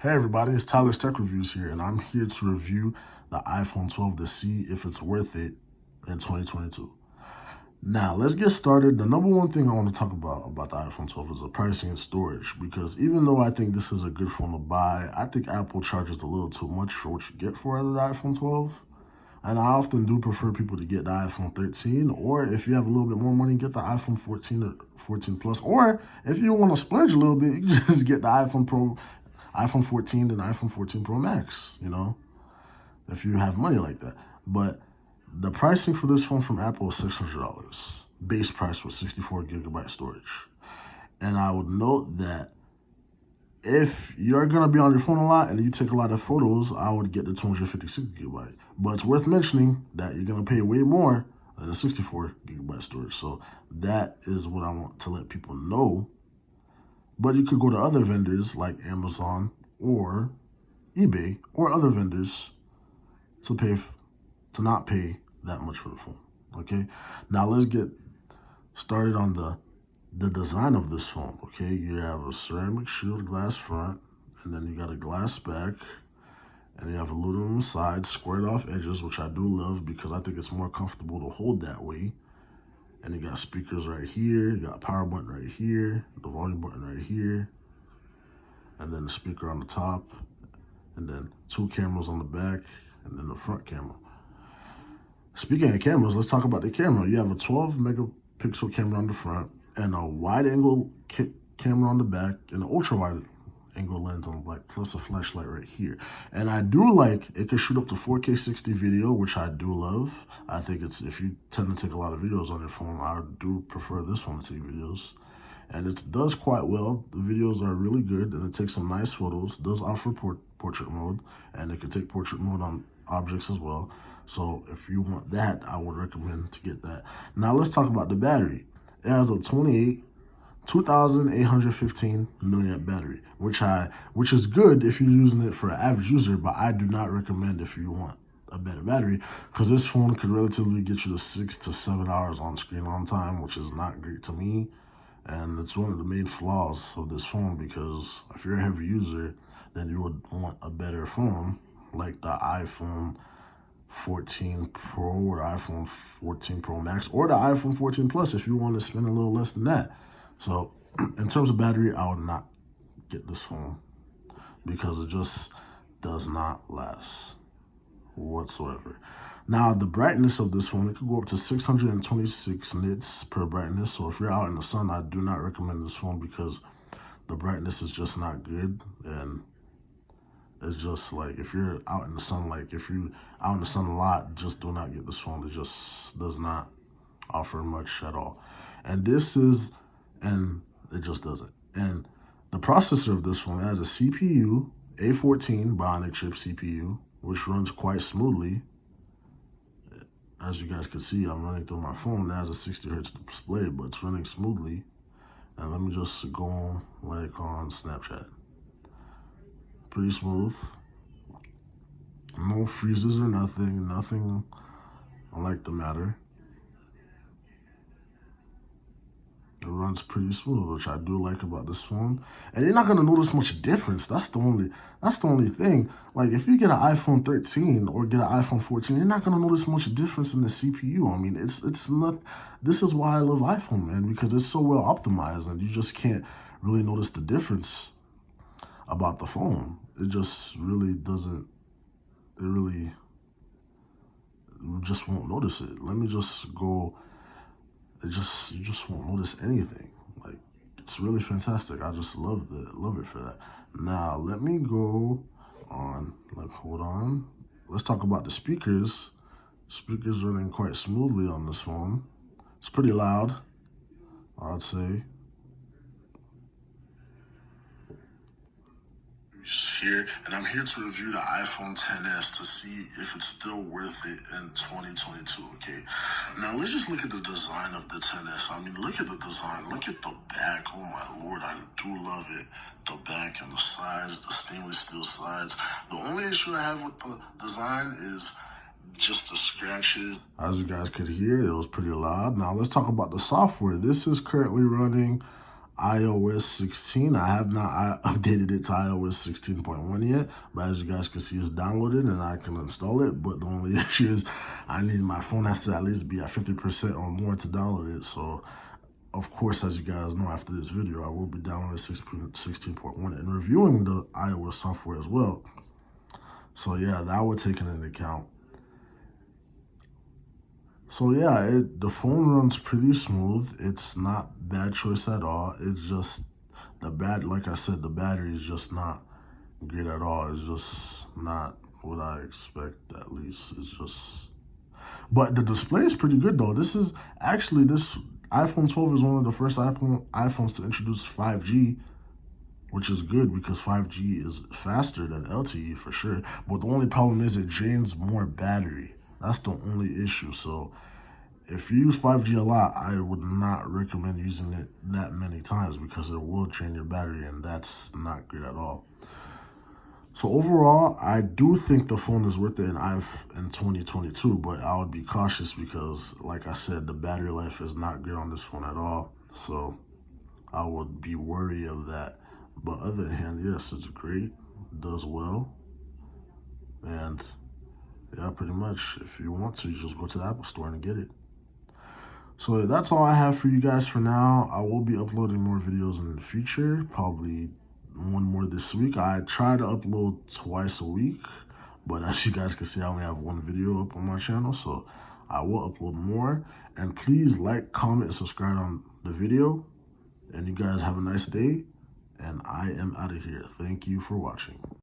Hey everybody, it's Tyler's Tech Reviews here, and I'm here to review the iPhone 12 to see if it's worth it in 2022. Now, let's get started. The number one thing I want to talk about the iPhone 12 is the pricing and storage, because even though I think this is a good phone to buy, I think Apple charges a little too much for what you get for it out of the iPhone 12. And I often do prefer people to get the iPhone 13, or if you have a little bit more money, get the iPhone 14 or 14 Plus, or if you want to splurge a little bit, you can just get the iPhone 14 and iPhone 14 Pro Max, if you have money like that. But the pricing for this phone from Apple is $600. Base price with 64 gigabyte storage. And I would note that if you're going to be on your phone a lot and you take a lot of photos, I would get the 256 gigabyte. But it's worth mentioning that you're going to pay way more than the 64 gigabyte storage. So that is what I want to let people know. But you could go to other vendors like Amazon or eBay or other vendors to not pay that much for the phone. Okay, now let's get started on the design of this phone. Okay, you have a ceramic shield glass front, and then you got a glass back, and you have aluminum sides, squared off edges, which I do love because I think it's more comfortable to hold that way. And you got speakers right here, you got a power button right here, the volume button right here, and then the speaker on the top, and then two cameras on the back, and then the front camera. Speaking of cameras, let's talk about the camera. You have a 12 megapixel camera on the front, and a wide angle camera on the back, and an ultra wide angle lens on the back, plus a flashlight right here. And I do like it can shoot up to 4K 60 video, which I do love. I think if you tend to take a lot of videos on your phone, I do prefer this one to take videos. And it does quite well. The videos are really good, and it takes some nice photos. It does offer portrait mode, and it can take portrait mode on objects as well. So if you want that, I would recommend to get that. Now let's talk about the battery. It has a 2,815 milliamp battery, which is good if you're using it for an average user, but I do not recommend if you want a better battery, because this phone could relatively get you to 6 to 7 hours on screen on time, which is not great to me. And it's one of the main flaws of this phone, because if you're a heavy user, then you would want a better phone like the iPhone 14 Pro or the iPhone 14 Pro Max or the iPhone 14 Plus if you want to spend a little less than that. So in terms of battery, I would not get this phone because it just does not last whatsoever. Now, the brightness of this phone, it could go up to 626 nits per brightness. So if you're out in the sun, I do not recommend this phone because the brightness is just not good. And it's just like, if you're out in the sun, if you're out in the sun a lot, just do not get this phone. It just does not offer much at all. And it just doesn't. And the processor of this phone has a CPU, A14 Bionic chip CPU, which runs quite smoothly. As you guys can see, I'm running through my phone. It has a 60 hertz display, but it's running smoothly. And let me just go on Snapchat. Pretty smooth. No freezes or nothing like the matter. It runs pretty smooth, which I do like about this phone. And you're not gonna notice much difference. That's the only thing. Like, if you get an iPhone 13 or get an iPhone 14, you're not gonna notice much difference in the CPU. I mean, it's not. This is why I love iPhone, man, because it's so well optimized, and you just can't really notice the difference about the phone. It just really doesn't. You just won't notice it. Let me just go. You just won't notice anything. Like, it's really fantastic. I just love it for that. Now let me go on. Hold on. Let's talk about the speakers. Speakers running quite smoothly on this phone. It's pretty loud, I'd say. Here, and I'm here to review the iPhone XS to see if it's still worth it in 2022, okay? Now, let's just look at the design of the XS. I mean, look at the design. Look at the back. Oh, my Lord, I do love it. The back and the sides, the stainless steel sides. The only issue I have with the design is just the scratches. As you guys could hear, it was pretty loud. Now, let's talk about the software. This is currently running iOS 16. I have not updated it to iOS 16.1 yet, but as you guys can see, it's downloaded and I can install it. But the only issue is my phone has to at least be at 50% or more to download it. So of course, as you guys know, after this video, I will be downloading 16.1 and reviewing the iOS software as well. So yeah, that would take into account. So yeah, the phone runs pretty smooth. It's not bad choice at all. It's just like I said, the battery is just not great at all. It's just not what I expect, at least. It's just, but the display is pretty good though. This iPhone 12 is one of the first iPhones to introduce 5G, which is good because 5G is faster than LTE for sure. But the only problem is it drains more battery. That's the only issue. So if you use 5G a lot, I would not recommend using it that many times because it will drain your battery, and that's not good at all. So overall, I do think the phone is worth it in 2022, but I would be cautious because, like I said, the battery life is not good on this phone at all. So I would be wary of that. But other than hand, yes, it's great, does well, and yeah, pretty much. If you want to, you just go to the Apple Store and get it. So that's all I have for you guys for now. I will be uploading more videos in the future, probably one more this week. I try to upload twice a week, but as you guys can see, I only have one video up on my channel, so I will upload more. And please like, comment, and subscribe on the video. And you guys have a nice day, and I am out of here. Thank you for watching.